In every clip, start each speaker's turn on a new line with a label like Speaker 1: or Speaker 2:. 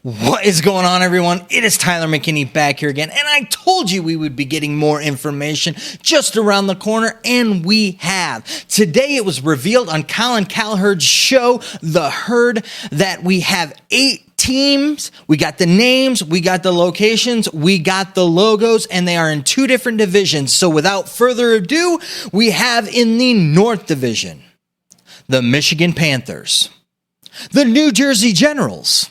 Speaker 1: What is going on, everyone? It is Tyler McKinney back here again, and I told you we would be getting more information just around the corner, and we have. Today, it was revealed on Colin Callaherd's show, The Herd, that we have 8 teams. We got the names, we got the locations, we got the logos, and they are in 2 different divisions. So without further ado, we have in the North Division, the Michigan Panthers, the New Jersey Generals,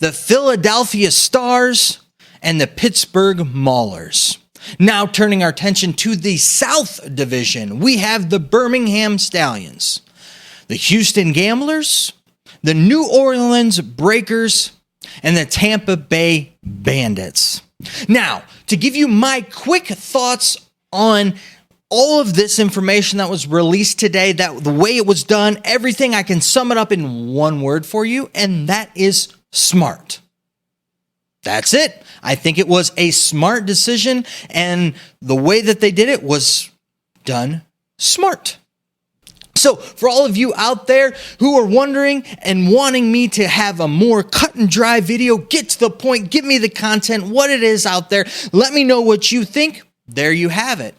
Speaker 1: the Philadelphia Stars, and the Pittsburgh Maulers. Now turning our attention to the South Division, we have the Birmingham Stallions, the Houston Gamblers, the New Orleans Breakers, and the Tampa Bay Bandits. Now, to give you my quick thoughts on all of this information that was released today, that the way it was done, everything, I can sum it up in one word for you, and that is smart. That's it. I think it was a smart decision, and the way that they did it was done smart. So for all of you out there who are wondering and wanting me to have a more cut and dry video, get to the point, give me the content, what it is out there, let me know what you think. There you have it.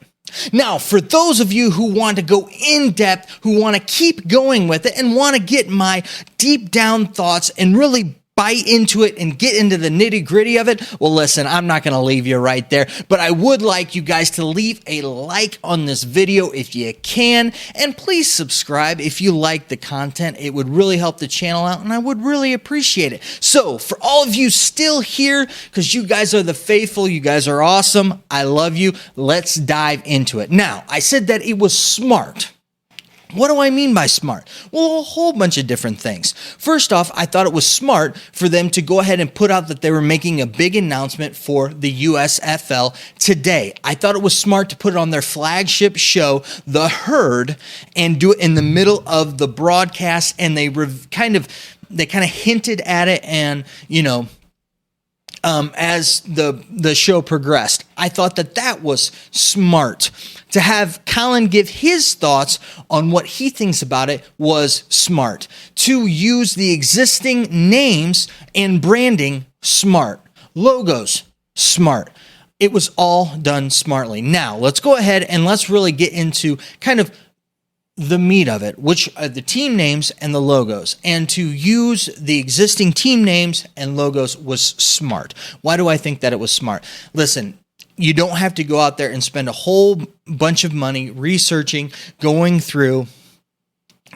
Speaker 1: Now, for those of you who want to go in depth, who want to keep going with it and want to get my deep down thoughts and really bite into it and get into the nitty gritty of it, well, listen, I'm not going to leave you right there, but I would like you guys to leave a like on this video if you can, and please subscribe if you like the content. It would really help the channel out, and I would really appreciate it. So for all of you still here, because you guys are the faithful, you guys are awesome, I love you, let's dive into it. Now, I said that it was smart. What do I mean by smart? Well, a whole bunch of different things. First off, I thought it was smart for them to go ahead and put out that they were making a big announcement for the USFL today. I thought it was smart to put it on their flagship show, The Herd, and do it in the middle of the broadcast, and they kind of hinted at it, and as the show progressed. I thought that was smart. To have Colin give his thoughts on what he thinks about it was smart. To use the existing names and branding, smart. Logos, smart. It was all done smartly. Now, let's go ahead and let's really get into kind of the meat of it, which are the team names and the logos. And to use the existing team names and logos was smart. Why do I think that it was smart? Listen, you don't have to go out there and spend a whole bunch of money researching, going through,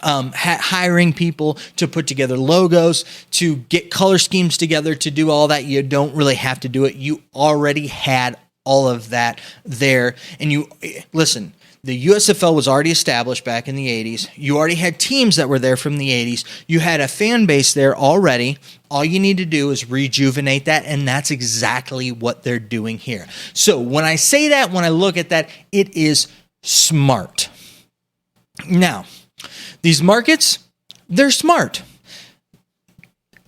Speaker 1: hiring people to put together logos, to get color schemes together, to do all that. You don't really have to do it. You already had all of that there. And listen, the USFL was already established back in the 80s. You already had teams that were there from the 80s. You had a fan base there already. All you need to do is rejuvenate that, and that's exactly what they're doing here. So when I say that, when I look at that, it is smart. Now, these markets, they're smart.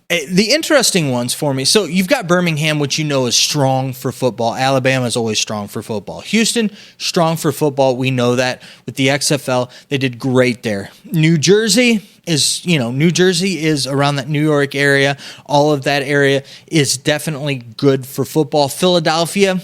Speaker 1: The interesting ones for me, so you've got Birmingham, which you know is strong for football. Alabama is always strong for football. Houston, strong for football. We know that with the XFL, they did great there. New Jersey is around that New York area. All of that area is definitely good for football. Philadelphia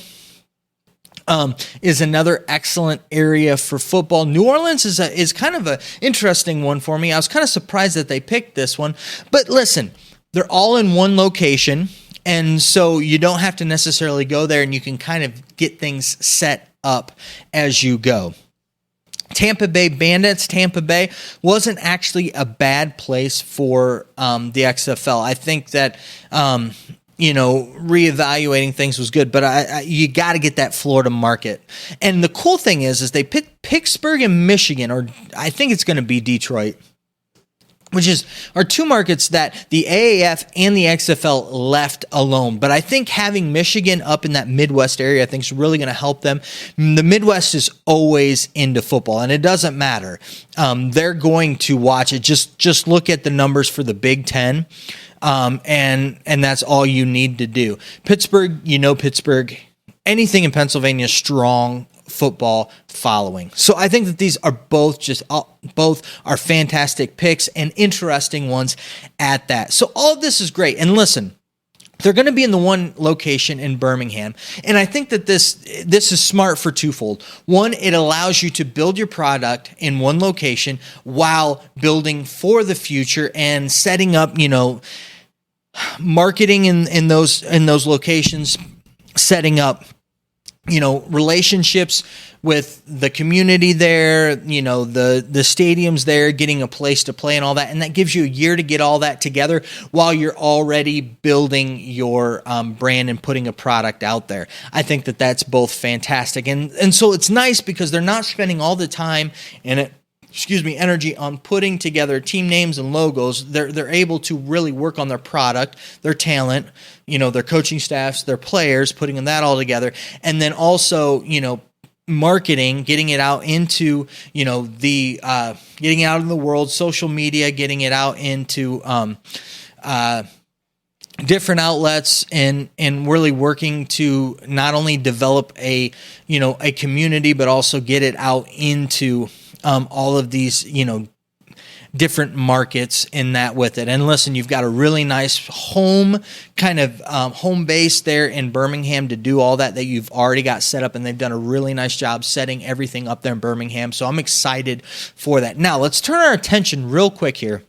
Speaker 1: is another excellent area for football. New Orleans is kind of an interesting one for me. I was kind of surprised that they picked this one, but listen, they're all in one location, and so you don't have to necessarily go there, and you can kind of get things set up as you go. Tampa Bay Bandits, Tampa Bay wasn't actually a bad place for the XFL. I think that reevaluating things was good, but you got to get that Florida market. And the cool thing is they picked Pittsburgh and Michigan, or I think it's going to be Detroit, which are 2 markets that the AAF and the XFL left alone. But I think having Michigan up in that Midwest area, I think is really going to help them. The Midwest is always into football, and it doesn't matter. They're going to watch it. Just look at the numbers for the Big Ten, and that's all you need to do. Pittsburgh, Pittsburgh. Anything in Pennsylvania is strong football following. So I think that these are both are fantastic picks and interesting ones at that. So all of this is great. And listen, They're going to be in the one location in Birmingham. And I think that this is smart for twofold. One, it allows you to build your product in one location while building for the future and setting up, marketing in those locations, setting up, relationships with the community there, the stadiums there, getting a place to play and all that. And that gives you a year to get all that together while you're already building your brand and putting a product out there. I think that that's both fantastic. And so it's nice because they're not spending all the time and energy on putting together team names and logos. They're able to really work on their product, their talent, their coaching staffs, their players, putting that all together. And then also, marketing, getting it out into, getting it out in the world, social media, getting it out into different outlets and really working to not only develop a community, but also get it out into all of these, different markets in that with it. And listen, you've got a really nice home base there in Birmingham to do all that you've already got set up, and they've done a really nice job setting everything up there in Birmingham. So I'm excited for that. Now let's turn our attention real quick here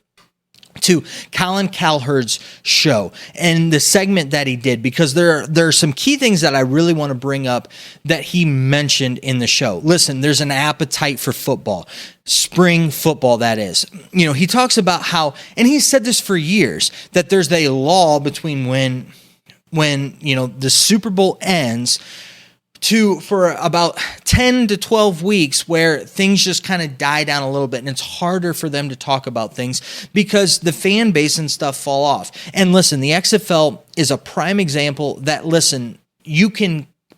Speaker 1: to Colin Cowherd's show and the segment that he did, because there are some key things that I really want to bring up that he mentioned in the show. Listen, there's an appetite for football, spring football, that is. He talks about how, and he's said this for years, that there's a law between when the Super Bowl ends for about 10 to 12 weeks where things just kind of die down a little bit, and it's harder for them to talk about things because the fan base and stuff fall off. And listen, the XFL is a prime example that,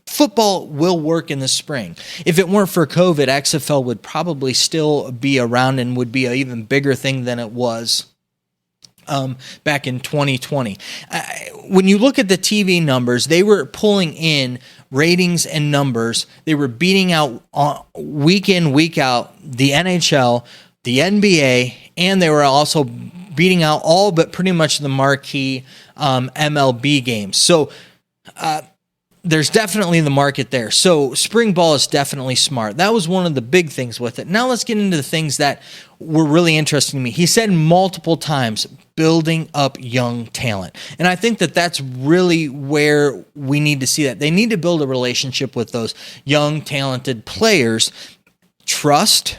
Speaker 1: football will work in the spring. If it weren't for COVID, XFL would probably still be around and would be an even bigger thing than it was back in 2020. When you look at the TV numbers, they were pulling in ratings and numbers. They were beating out week in, week out the NHL, the NBA, and they were also beating out all but pretty much the marquee MLB games. So there's definitely the market there. So spring ball is definitely smart. That was one of the big things with it. Now let's get into the things that were really interesting to me. He said multiple times, building up young talent. And I think that that's really where we need to see that. They need to build a relationship with those young, talented players, trust,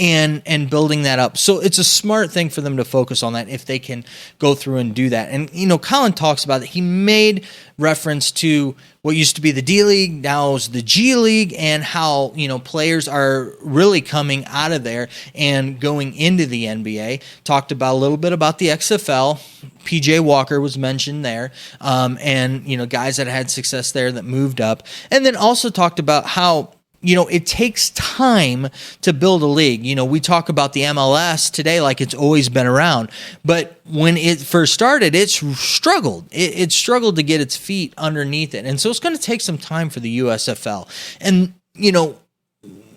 Speaker 1: and building that up. So it's a smart thing for them to focus on that if they can go through and do that. And, Colin talks about it. He made reference to what used to be the D League, now is the G League, and how, players are really coming out of there and going into the NBA. Talked about a little bit about the XFL. PJ Walker was mentioned there, and, guys that had success there that moved up. And then also talked about how, it takes time to build a league. We talk about the MLS today like it's always been around, but when it first started, it struggled. It struggled to get its feet underneath it. And so it's going to take some time for the USFL. And,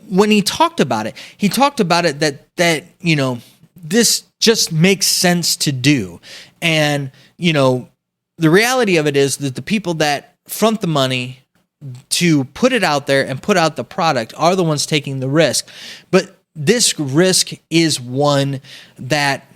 Speaker 1: when he talked about it that this just makes sense to do. And, the reality of it is that the people that front the money to put it out there and put out the product are the ones taking the risk. But this risk is one that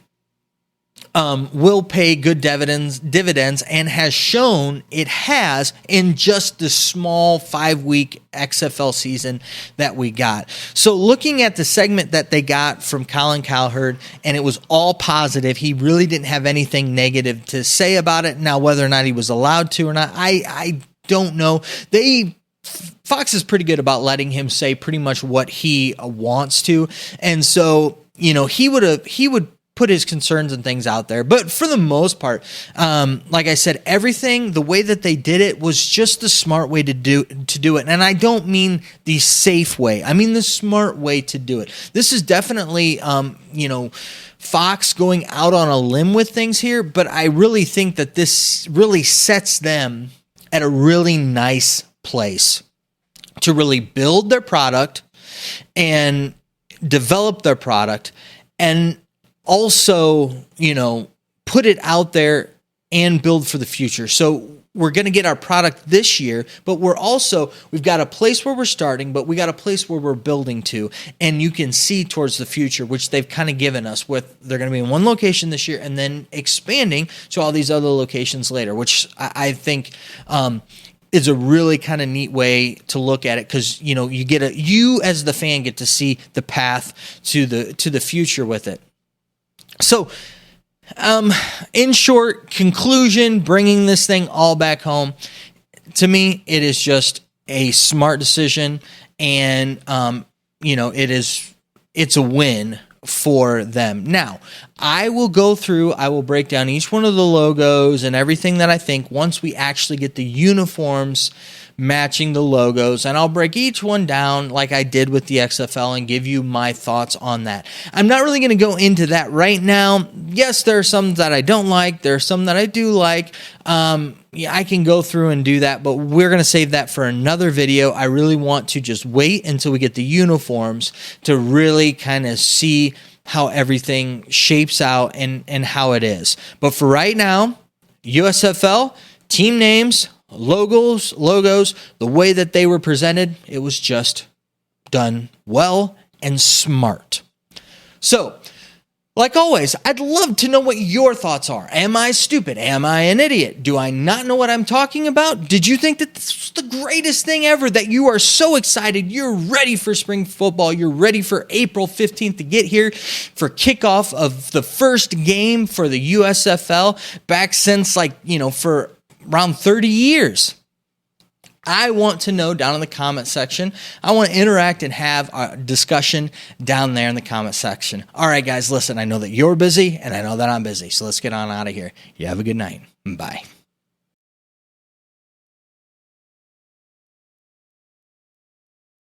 Speaker 1: will pay good dividends and has shown it has in just the small 5-week XFL season that we got. So looking at the segment that they got from Colin Cowherd, and it was all positive. He really didn't have anything negative to say about it. Now, whether or not he was allowed to or not, I don't know. Fox is pretty good about letting him say pretty much what he wants to. And so, he would put his concerns and things out there. But for the most part, like I said, everything, the way that they did it was just the smart way to do it. And I don't mean the safe way. I mean the smart way to do it. This is definitely, Fox going out on a limb with things here, but I really think that this really sets them at a really nice place to really build their product and develop their product, and also, put it out there and build for the future. So we're going to get our product this year, but we've got a place where we're starting, but we got a place where we're building to, and you can see towards the future, which they've kind of given us with, they're going to be in one location this year and then expanding to all these other locations later, which I think, is a really kind of neat way to look at it, because you as the fan get to see the path to the future with it. So, in short, conclusion, bringing this thing all back home, to me, it is just a smart decision, and it's a win for them. Now, I will break down each one of the logos and everything that I think once we actually get the uniforms matching the logos, and I'll break each one down like I did with the XFL and give you my thoughts on that. I'm not really going to go into that right now. Yes, there are some that I don't like. There are some that I do like. I can go through and do that, but we're going to save that for another video. I really want to just wait until we get the uniforms to really kind of see how everything shapes out and how it is. But for right now, USFL, team names, logos, the way that they were presented, it was just done well and smart. So, like always, I'd love to know what your thoughts are. Am I stupid? Am I an idiot? Do I not know what I'm talking about? Did you think that this was the greatest thing ever, that you are so excited, you're ready for spring football, you're ready for April 15th to get here for kickoff of the first game for the USFL back since for around 30 years? I want to know down in the comment section. I want to interact and have a discussion down there in the comment section. All right, guys, listen, I know that you're busy and I know that I'm busy, so let's get on out of here. You have a good night. Bye.